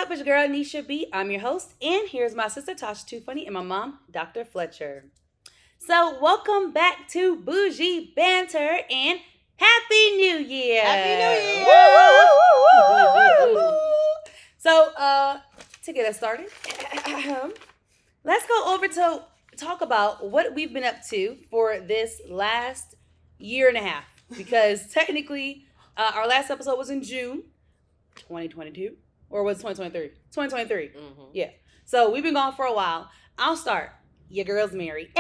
up? It's your girl, Nisha B. I'm your host, and here's my sister, Tasha Too Funny, and my mom, Dr. Fletcher. So, welcome back to Bougie Banter, and Happy New Year! Happy New Year! Woo, woo, woo, woo, woo. So, to get us started, let's go over to talk about what we've been up to for this last year and a half. Because technically, our last episode was in June 2022. Or was it 2023? 2023. Mm-hmm. Yeah. So we've been gone for a while. I'll start. Your girl's married.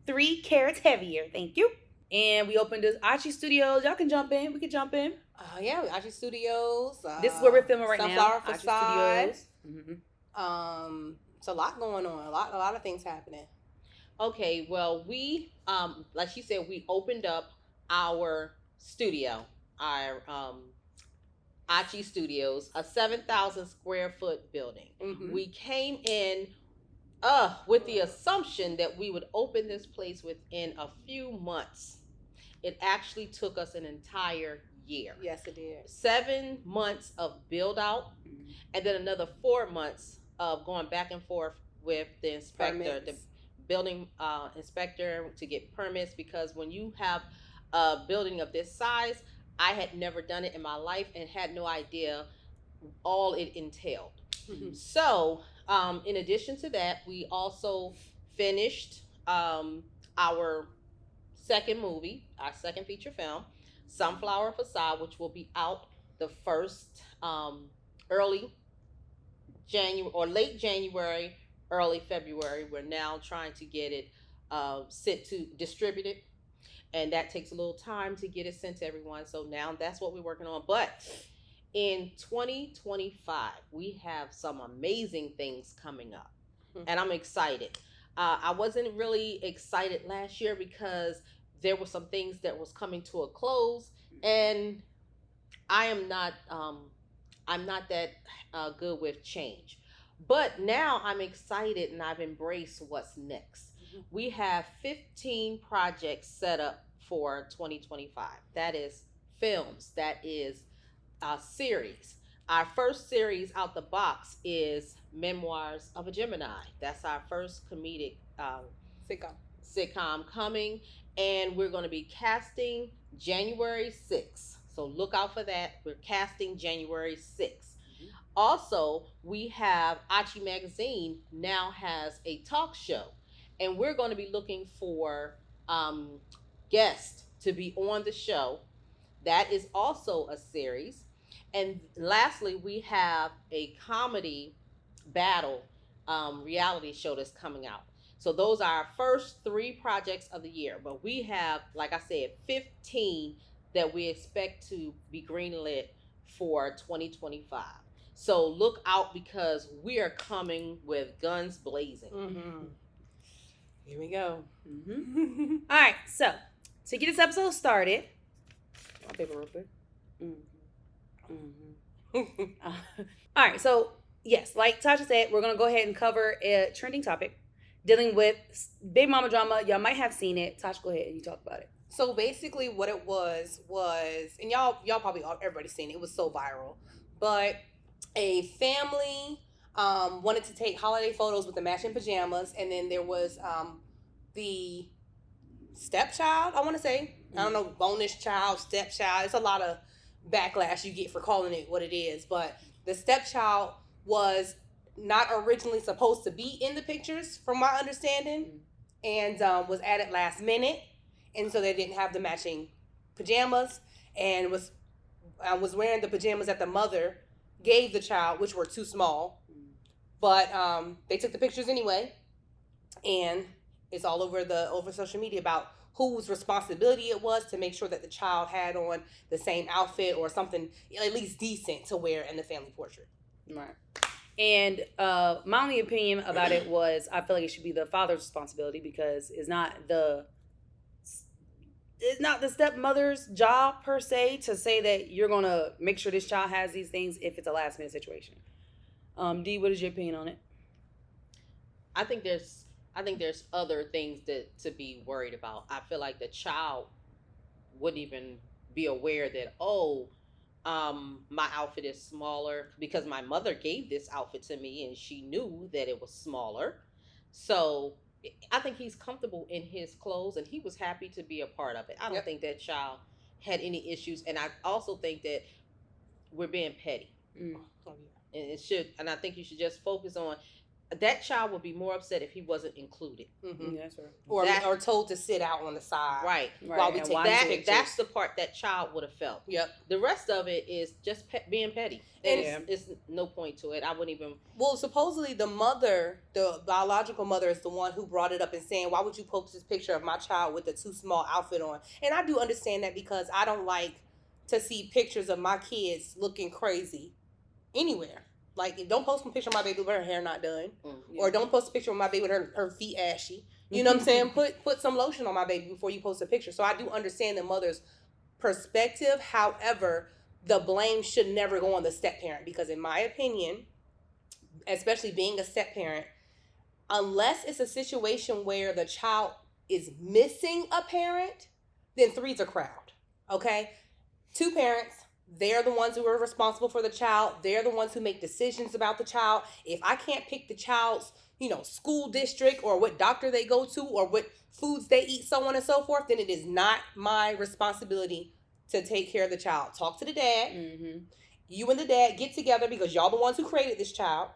3 carats heavier. Thank you. And we opened this ACHI Studios. Y'all can jump in. We can jump in. Yeah, ACHI Studios. This is where we're filming right Sunflower now. Facade. Mm-hmm. It's a lot going on. A lot of things happening. Okay, well, we like she said, we opened up our studio, our ACHI Studios, a 7,000 square foot building. Mm-hmm. We came in with the assumption that we would open this place within a few months. It actually took us an entire year. Yes, it did. 7 months of build out, and then another 4 months of going back and forth with the inspector, Permits. the building inspector, to get permits, because when you have a building of this size, I had never done it in my life and had no idea all it entailed. Mm-hmm. So, in addition to that, we also finished our second movie, our second feature film, Sunflower Facade, which will be out the first early January or late January, early February. We're now trying to get it sent to distributed, and that takes a little time to get it sent to everyone. So now that's what we're working on. But in 2025, we have some amazing things coming up, and I'm excited. I wasn't really excited last year because there were some things that was coming to a close, and I am not I'm not that good with change. But now I'm excited and I've embraced what's next. We have 15 projects set up for 2025. That is films, that is series. Our first series out the box is Memoirs of a Gemini. That's our first comedic sitcom coming, and we're going to be casting January 6th. So look out for that. We're casting January 6th. Also, we have ACHI Magazine now has a talk show, and we're going to be looking for guests to be on the show. That is also a series. And lastly, we have a comedy battle reality show that's coming out. So those are our first 3 projects of the year. But we have, like I said, 15 that we expect to be greenlit for 2025. So look out, because we are coming with guns blazing. Mm-hmm. Here we go. Mm-hmm. All right, so to get this episode started, my paper real quick. All right, so yes, like Tasha said, we're gonna go ahead and cover a trending topic dealing with big mama drama. Y'all might have seen it. Tasha, go ahead and you talk about it. So basically, what it was, and y'all probably everybody's seen it. It was so viral, but a family wanted to take holiday photos with the matching pajamas, and then there was the stepchild. I want to say, I don't know, bonus child, stepchild. It's a lot of backlash you get for calling it what it is, but the stepchild was not originally supposed to be in the pictures, from my understanding, and was added last minute, and so they didn't have the matching pajamas, and was wearing the pajamas that the mother gave the child, which were too small, but they took the pictures anyway, and it's all over social media about whose responsibility it was to make sure that the child had on the same outfit or something at least decent to wear in the family portrait. Right. And my only opinion about it was, I feel like it should be the father's responsibility, because it's not the stepmother's job per se to say that you're gonna make sure this child has these things if it's a last minute situation. D, what is your opinion on it? I think there's other things to be worried about. I feel like the child wouldn't even be aware that, My outfit is smaller because my mother gave this outfit to me and she knew that it was smaller. So I think he's comfortable in his clothes and he was happy to be a part of it. I don't think that child had any issues. And I also think that we're being petty. And and I think you should just focus on that child would be more upset if he wasn't included. That's right. Or told to sit out on the side. Right. While we take pictures. That's the part that child would have felt. Yep. The rest of it is just being petty. And it's no point to it. I wouldn't even. Well, supposedly the mother, the biological mother, is the one who brought it up and saying, why would you post this picture of my child with a too small outfit on? And I do understand that because I don't like to see pictures of my kids looking crazy anywhere. Like, don't post a picture of my baby with her hair not done. Or don't post a picture of my baby with her feet ashy. You know what I'm saying? Put some lotion on my baby before you post a picture. So I do understand the mother's perspective. However, the blame should never go on the step parent. Because in my opinion, especially being a step parent, unless it's a situation where the child is missing a parent, then three's a crowd. Okay? Two parents. They're the ones who are responsible for the child. They're the ones who make decisions about the child. If I can't pick the child's, school district or what doctor they go to or what foods they eat, so on and so forth, then it is not my responsibility to take care of the child. Talk to the dad. You and the dad get together because y'all the ones who created this child.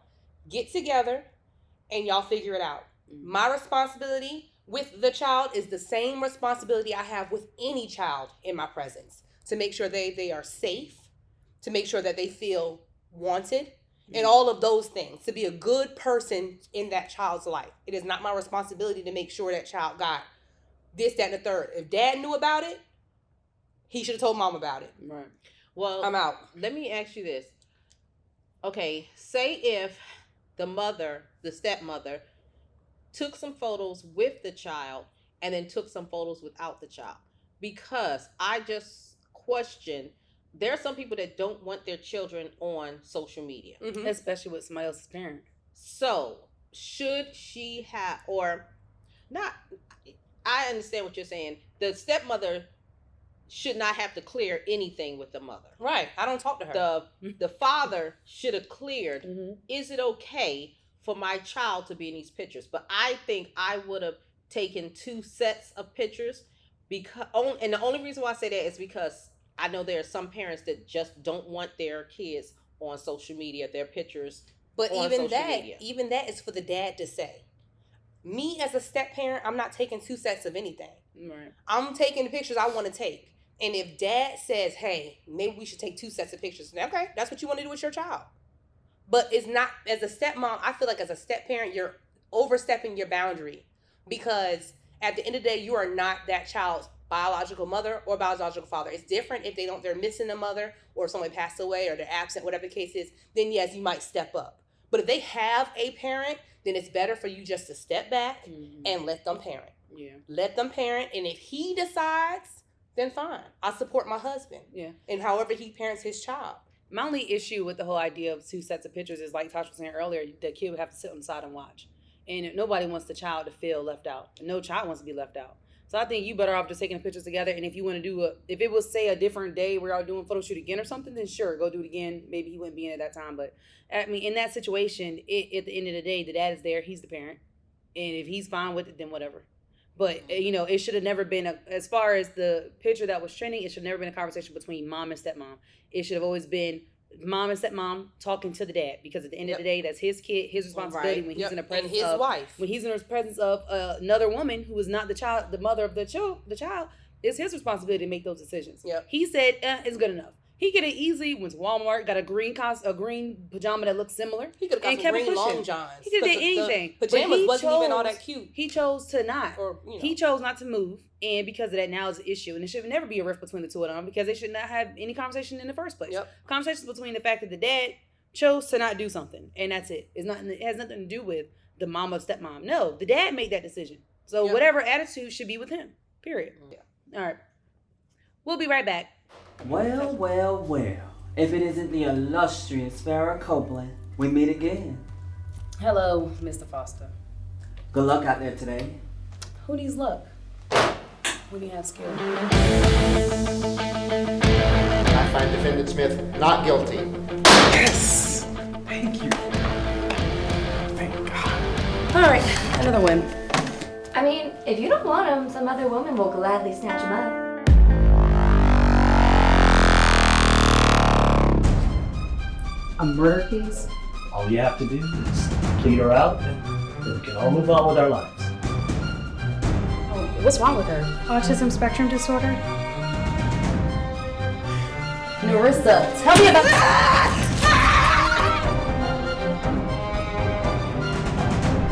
Get together and y'all figure it out. My responsibility with the child is the same responsibility I have with any child in my presence. To make sure they are safe, to make sure that they feel wanted, and all of those things. To be a good person in that child's life. It is not my responsibility to make sure that child got this, that, and the third. If dad knew about it, he should have told mom about it. Right. Well, I'm out. Let me ask you this. Okay, say if the stepmother, took some photos with the child and then took some photos without the child. Because I just question, there are some people that don't want their children on social media. Especially with somebody else's parent. So, should she have, or not, I understand what you're saying. The stepmother should not have to clear anything with the mother. Right. I don't talk to her. The father should have cleared, is it okay for my child to be in these pictures? But I think I would have taken 2 sets of pictures and the only reason why I say that is because I know there are some parents that just don't want their kids on social media, their pictures. But even that is for the dad to say. Me as a step parent, I'm not taking 2 sets of anything. Right. I'm taking the pictures I want to take. And if dad says, hey, maybe we should take 2 sets of pictures, okay, that's what you want to do with your child. But it's not, as a stepmom, I feel like as a step parent, you're overstepping your boundary. Because at the end of the day, you are not that child's biological mother or biological father. It's different if they're missing a mother or if someone passed away or they're absent, whatever the case is, then yes, you might step up. But if they have a parent, then it's better for you just to step back and let them parent. Yeah. Let them parent. And if he decides, then fine. I support my husband. Yeah. And however he parents his child. My only issue with the whole idea of 2 sets of pictures is, like Tasha was saying earlier, the kid would have to sit on the side and watch. And nobody wants the child to feel left out. No child wants to be left out. So I think you better off just taking the pictures together. And if you want to do if it was, say, a different day where y'all doing photo shoot again or something, then sure, go do it again. Maybe he wouldn't be in at that time. But I mean, in that situation, at the end of the day, the dad is there. He's the parent. And if he's fine with it, then whatever. But, it should have never been, as far as the picture that was trending, it should have never been a conversation between mom and stepmom. It should have always been mom and stepmom talking to the dad, because at the end of the day, that's his kid, his responsibility when he's in the presence and his wife. When he's in the presence of another woman who is not the child, the mother of the child, it's his responsibility to make those decisions. Yep. He said it's good enough. He could have easily went to Walmart, got a green pajama that looked similar. He could have got some green long johns. He could have did anything. The pajamas wasn't even all that cute. He chose to not. He chose not to move. And because of that, now it's an issue. And it should never be a rift between the two of them, because they should not have any conversation in the first place. Yep. Conversations between the fact that the dad chose to not do something. And that's it. It has nothing to do with the mom or stepmom. No, the dad made that decision. So whatever attitude should be with him. Period. Yeah. All right. We'll be right back. Well, well, well. If it isn't the illustrious Farrah Copeland, we meet again. Hello, Mr. Foster. Good luck out there today. Who needs luck when you have skill? I I find defendant Smith not guilty. Yes! Thank you. Thank God. All right, another win. I mean, if you don't want him, some other woman will gladly snatch him up. A murder case? All you have to do is plead her out, and then we can all move on with our lives. Oh, what's wrong with her? Autism spectrum disorder? Narissa, tell me about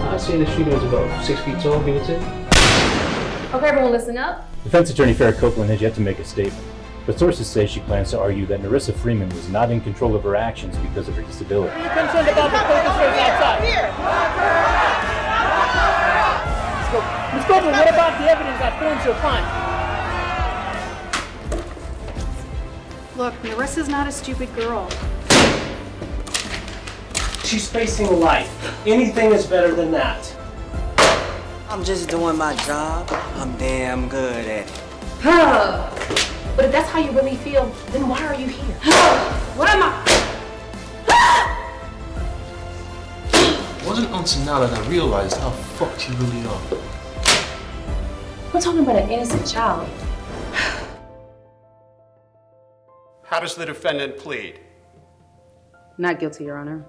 I say the shooter was about 6 feet tall, give or take. Okay, everyone listen up. Defense attorney Farrah Copeland has yet to make a statement, but sources say she plans to argue that Narissa Freeman was not in control of her actions because of her disability. Are you concerned about the protesters outside? Ms. Copeland, what about the evidence that forms your client? Look, Narissa's not a stupid girl. She's facing life. Anything is better than that. I'm just doing my job. I'm damn good at it. But if that's how you really feel, then why are you here? What am I? It wasn't until now that I realized how fucked you really are. We're talking about an innocent child. How does the defendant plead? Not guilty, Your Honor.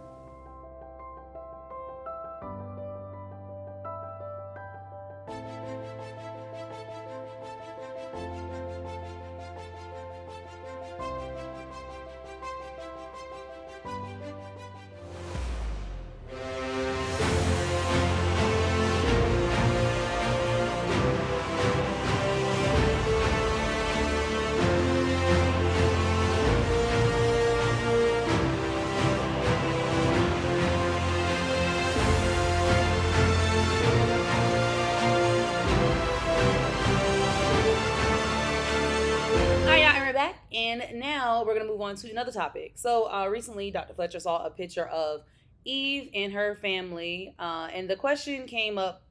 And now we're going to move on to another topic. So recently, Dr. Fletcher saw a picture of Eve and her family. And the question came up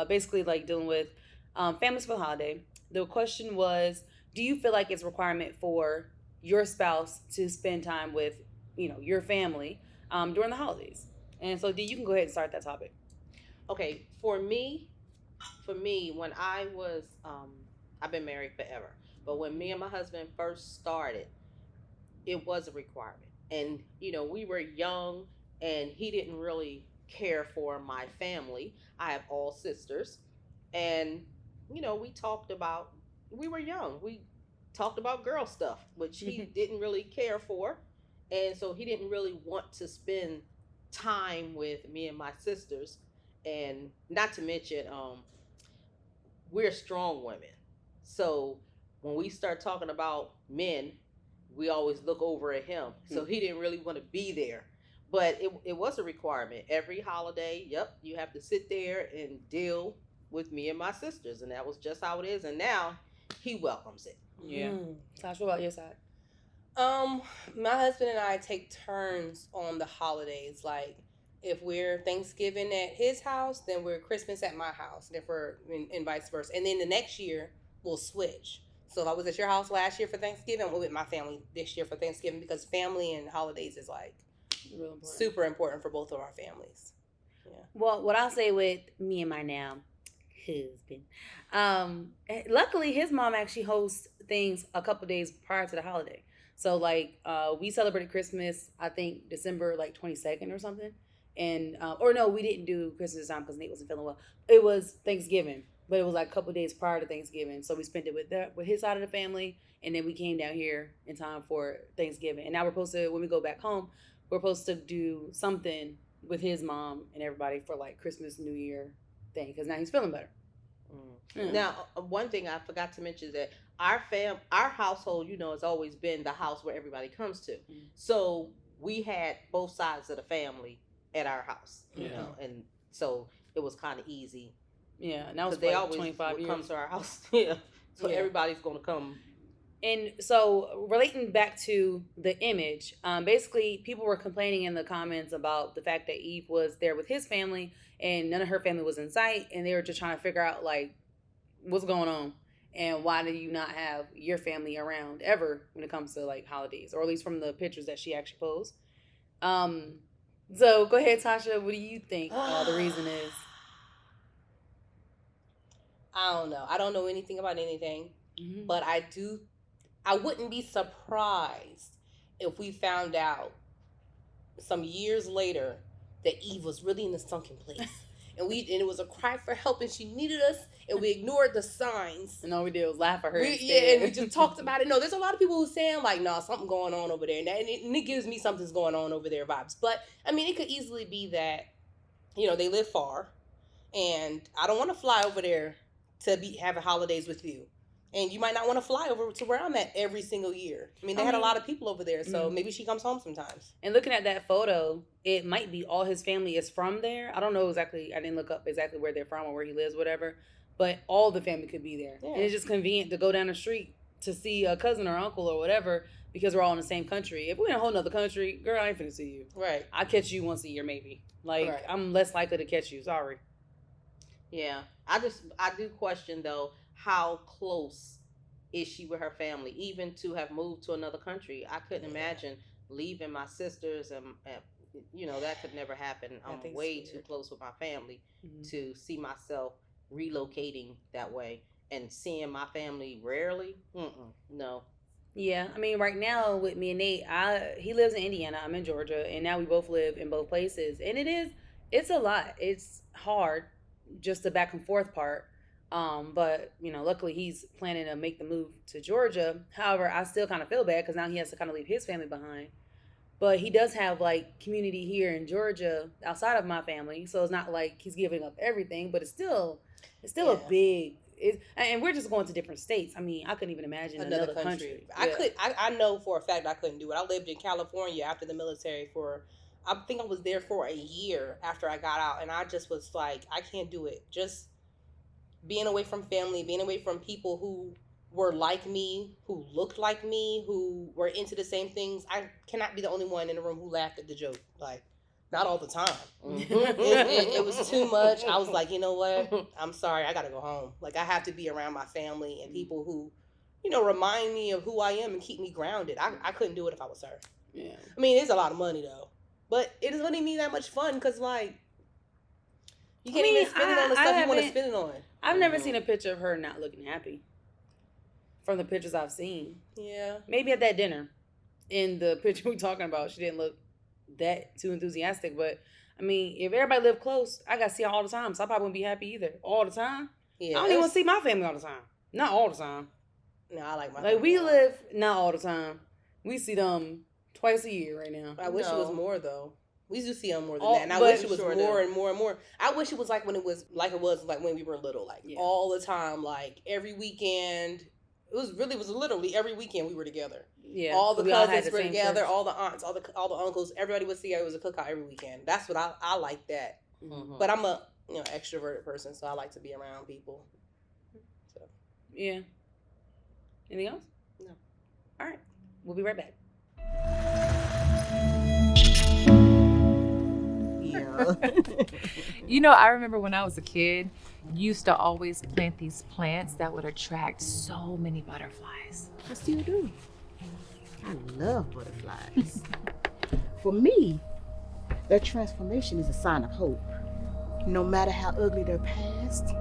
basically like dealing with families for the holiday. The question was, do you feel like it's a requirement for your spouse to spend time with, your family during the holidays? And so, Dee, you can go ahead and start that topic. Okay, for me, when I was, I've been married forever. But when me and my husband first started, it was a requirement. And, we were young and he didn't really care for my family. I have all sisters. And, we were young. We talked about girl stuff, which he didn't really care for. And so he didn't really want to spend time with me and my sisters. And not to mention, we're strong women. So when we start talking about men, we always look over at him. So he didn't really want to be there. But it was a requirement. Every holiday, you have to sit there and deal with me and my sisters. And that was just how it is. And now he welcomes it. Yeah. Tasha, what about your side? My husband and I take turns on the holidays. Like, if we're Thanksgiving at his house, then we're Christmas at my house. And if we're and vice versa. And then the next year, we'll switch. So if I was at your house last year for Thanksgiving, I'm with my family this year for Thanksgiving, because family and holidays is like Real important. super important for both of our families. Yeah. Well, what I'll say with me and my now husband, luckily his mom actually hosts things a couple days prior to the holiday. So like we celebrated Christmas, I think December like 22nd or something. And or no, we didn't do Christmas time because Nate wasn't feeling well. It was Thanksgiving. But it was like a couple days prior to Thanksgiving. So we spent it with his side of the family. And then we came down here in time for Thanksgiving. And now we're supposed to, when we go back home, we're supposed to do something with his mom and everybody for like Christmas, New Year thing. Because now he's feeling better. Now, one thing I forgot to mention is that our household, has always been the house where everybody comes to. So we had both sides of the family at our house, and so it was kind of easy. Yeah, and that was they like always 25 years. come to our house. Yeah, so everybody's gonna come. And so relating back to the image, basically people were complaining in the comments about the fact that Eve was there with his family and none of her family was in sight, and they were just trying to figure out like what's going on. And why do you not have your family around ever when it comes to like holidays, or at least from the pictures that she actually posed? So go ahead, Tasha. What do you think the reason is? I don't know. I don't know anything about anything, Mm-hmm. but I wouldn't be surprised if we found out some years later that Eve was really in the sunken place. And it was a cry for help, and she needed us, and we ignored the signs. And all we did was laugh at her. And we just talked about it. No, there's a lot of people who saying like, "No, something going on over there," and it gives me something's going on over there vibes. But I mean, it could easily be that, they live far, and I don't want to fly over there to be having holidays with you. And you might not want to fly over to where I'm at every single year. I mean, they had a lot of people over there, so maybe she comes home sometimes. And looking at that photo, it might be all his family is from there. I don't know exactly. I didn't look up exactly where they're from or where he lives, whatever. But all the family could be there. Yeah. And it's just convenient to go down the street to see a cousin or uncle or whatever because we're all in the same country. If we're in a whole nother country, girl, I ain't finna see you. Right. I catch you once a year maybe. Like, I'm less likely to catch you. Sorry. Yeah. I do question, though, how close is she with her family, even to have moved to another country? I couldn't imagine leaving my sisters and that could never happen. I'm way too close with my family to see myself relocating that way and seeing my family rarely. No. Yeah, I mean, right now with me and Nate, he lives in Indiana, I'm in Georgia, and now we both live in both places, and it's a lot. It's hard, just the back and forth part. But luckily he's planning to make the move to Georgia. However, I still kind of feel bad because now he has to kind of leave his family behind. But he does have like community here in Georgia outside of my family, so it's not like he's giving up everything. But it's still a big. And we're just going to different states. I mean, I couldn't even imagine another country. I know for a fact I couldn't do it. I lived in California after the military I think I was there for a year after I got out, and I just was like, I can't do it. Just being away from family, being away from people who were like me, who looked like me, who were into the same things. I cannot be the only one in the room who laughed at the joke. Like, not all the time. It was too much. I was like, you know what? I'm sorry. I got to go home. Like, I have to be around my family and people who, remind me of who I am and keep me grounded. I couldn't do it if I was her. Yeah. I mean, it's a lot of money, though. But it doesn't really mean that much fun because, like, you can't even spend it on the stuff you want to spend it on. I've never seen a picture of her not looking happy. From the pictures I've seen. Yeah. Maybe at that dinner. In the picture we're talking about, she didn't look that too enthusiastic. But, I mean, if everybody lived close, I got to see her all the time. So I probably wouldn't be happy either. All the time. Yeah. I don't even want to see my family all the time. Not all the time. No, I like my family. Like, we live, not all the time. We see them twice a year right now. I wish it was more, though. We do see them more than that. And I wish it was more and more and more. I wish it was like when it was like when we were little. Like, all the time. Like, every weekend. It was literally every weekend we were together. Yeah. All the cousins were together, all the aunts, all the uncles. Everybody would see it was a cookout every weekend. That's what I like that. Mm-hmm. But I'm a extroverted person, so I like to be around people. So. Yeah. Anything else? No. All right. We'll be right back. I remember when I was a kid, used to always plant these plants that would attract so many butterflies. I still do. I love butterflies. For me, their transformation is a sign of hope. No matter how ugly their past,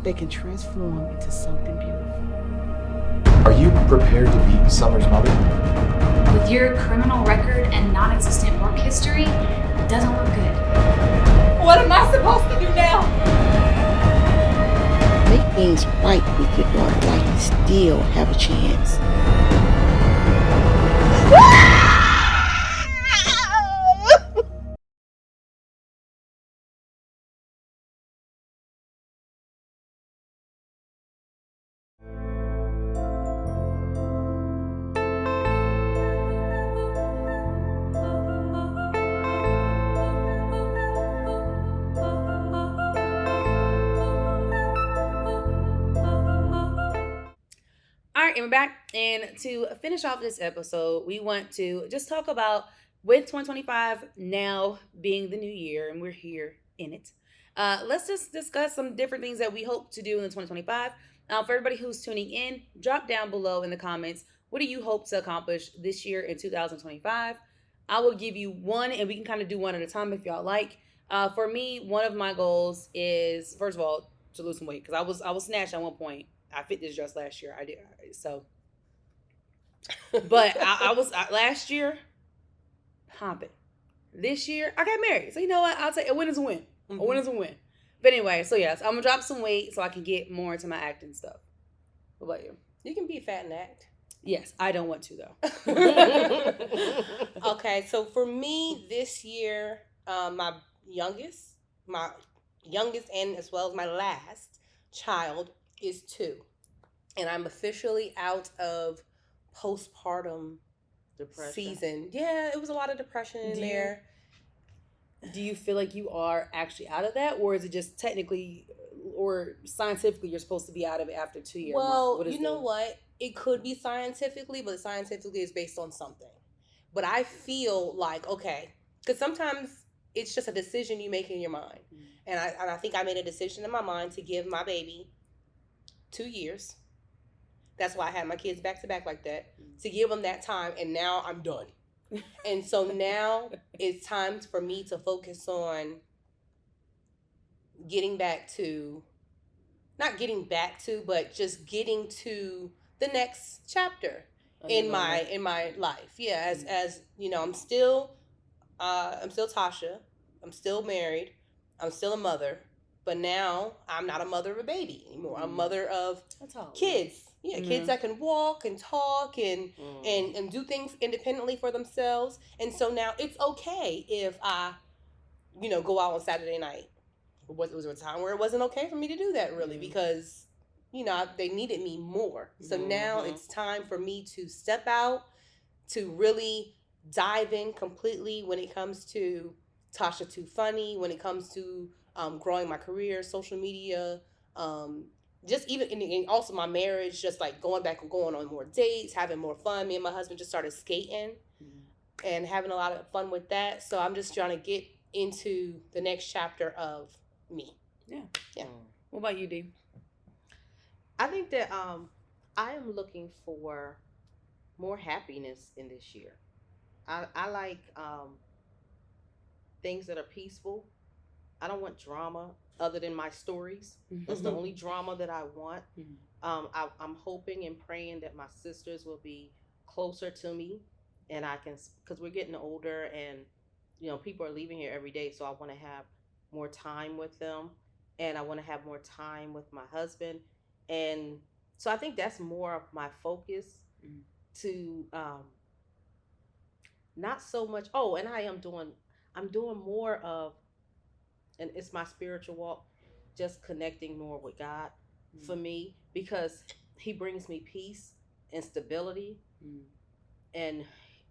they can transform into something beautiful. Are you prepared to be Summer's mother? With your criminal record and non-existent work history, it doesn't look good. What am I supposed to do now? Make things right with your daughter while you still have a chance. And we're back. And to finish off this episode, we want to just talk about, with 2025 now being the new year, and we're here in it. Let's just discuss some different things that we hope to do in 2025. For everybody who's tuning in, drop down below in the comments, what do you hope to accomplish this year in 2025? I will give you one, and we can kind of do one at a time if y'all like. For me, one of my goals is, first of all, to lose some weight, because I was snatched at one point. I fit this dress last year. I did so, but I was last year popping. This year I got married, so you know what? I'll take a win is a win. A win is a win. But anyway, so yes, I'm gonna drop some weight so I can get more into my acting stuff. What about you? You can be fat and act. Yes, I don't want to though. Okay, so for me this year, my youngest and as well as my last child is 2. And I'm officially out of postpartum Depression. season. Yeah, it was a lot of depression in there. Do you feel like you are actually out of that, or is it just technically or scientifically you're supposed to be out of it after 2 years? Well, you know what? It could be scientifically, but scientifically it's based on something. But I feel like, okay, because sometimes it's just a decision you make in your mind. And I think I made a decision in my mind to give my baby 2 years. That's why I had my kids back to back like that, to give them that time, and now I'm done. And so now it's time for me to focus on getting back to, not getting back to, but just getting to the next chapter in my life. Yeah, as you know, I'm still Tasha. I'm still married. I'm still a mother. But now I'm not a mother of a baby anymore. I'm a mother of kids. Yeah, kids that can walk and talk and do things independently for themselves. And so now it's okay if I, go out on Saturday night. It was a time where it wasn't okay for me to do that really because, they needed me more. So now it's time for me to step out, to really dive in completely when it comes to Tasha Too Funny, when it comes to growing my career, social media, just even and also my marriage, just like going back and going on more dates, having more fun. Me and my husband just started skating and having a lot of fun with that. So I'm just trying to get into the next chapter of me. Yeah. Yeah. What about you, Dee? I think that I am looking for more happiness in this year. I like things that are peaceful. I don't want drama other than my stories. That's the only drama that I want. I'm hoping and praying that my sisters will be closer to me, and I can, because we're getting older, and people are leaving here every day, so I want to have more time with them, and I want to have more time with my husband, and so I think that's more of my focus to not so much. Oh, and I'm doing more of, and it's my spiritual walk, just connecting more with God for me, because he brings me peace and stability, and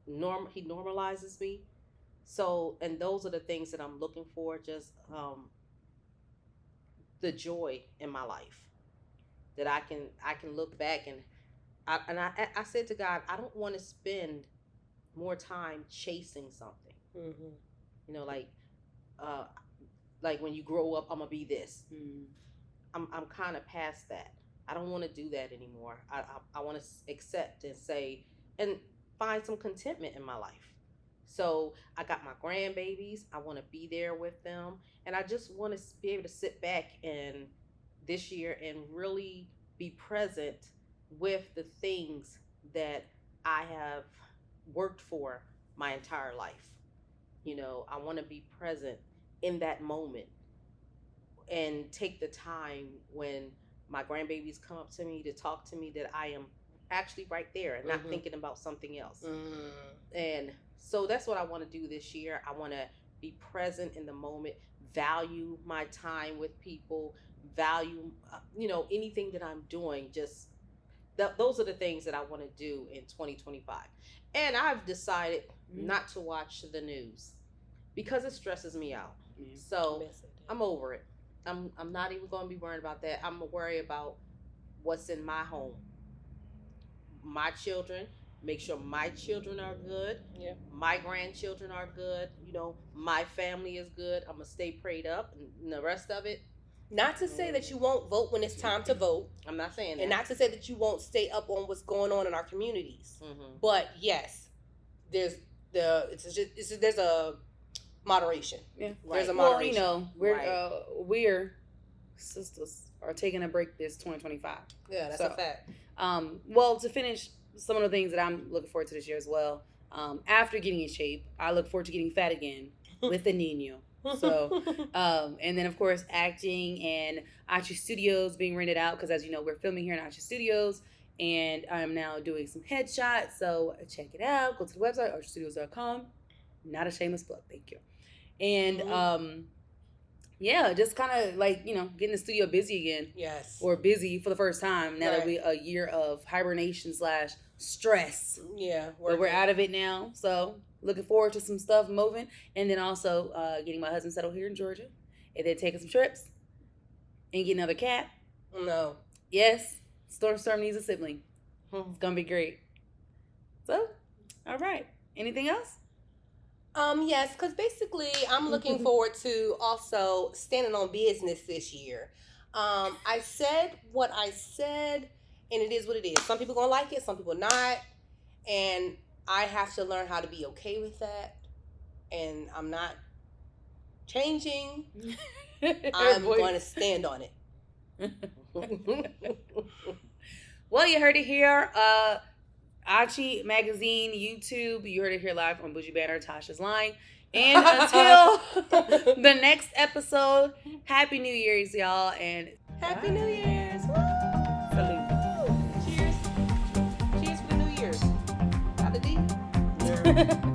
he normalizes me. So, and those are the things that I'm looking for, just the joy in my life, that I can look back and I said to God, I don't want to spend more time chasing something. Like when you grow up, I'm gonna be this. I'm kind of past that. I don't want to do that anymore. I want to accept and say and find some contentment in my life. So I got my grandbabies. I want to be there with them, and I just want to be able to sit back and this year and really be present with the things that I have worked for my entire life. I want to be present in that moment and take the time when my grandbabies come up to me to talk to me, that I am actually right there and not thinking about something else. And so that's what I want to do this year. I want to be present in the moment, value my time with people, value anything that I'm doing. Just those are the things that I want to do in 2025. And I've decided not to watch the news because it stresses me out. So I'm over it. I'm not even going to be worried about that. I'm going to worry about what's in my home. My children, make sure my children are good. Yeah. My grandchildren are good. My family is good. I'm going to stay prayed up, and the rest of it, Not to say that you won't vote when it's time to vote. I'm not saying that. And not to say that you won't stay up on what's going on in our communities. But yes, there's a moderation. Yeah, there's a moderation. Well, we're sisters are taking a break this 2025. Yeah, that's a fact. Well, to finish some of the things that I'm looking forward to this year as well. After getting in shape, I look forward to getting fat again with the Nino. So, and then of course acting and ACHI Studios being rented out because as you know we're filming here in ACHI Studios, and I'm now doing some headshots. So check it out. Go to the website achistudios.com. Not a shameless plug, thank you. And yeah, just kind of like getting the studio busy again. Yes. Or busy for the first time now that we a year of hibernation / stress. Yeah, but we're out of it now. So looking forward to some stuff moving, and then also getting my husband settled here in Georgia, and then taking some trips, and getting another cat. No. Yes, Storm needs a sibling. It's gonna be great. So, all right. Anything else? Yes, because basically I'm looking forward to also standing on business this year. I said what I said, and it is what it is. Some people gonna like it, some people not, and I have to learn how to be okay with that, and I'm not changing. I'm going to stand on it. Well, you heard it here. ACHI Magazine, YouTube. You heard it here live on Bougie Banter, Tasha's Line. And until the next episode, Happy New Year's, y'all. And Happy New Year's. Woo! Salute. Cheers. Cheers for the New Year's. Got the D.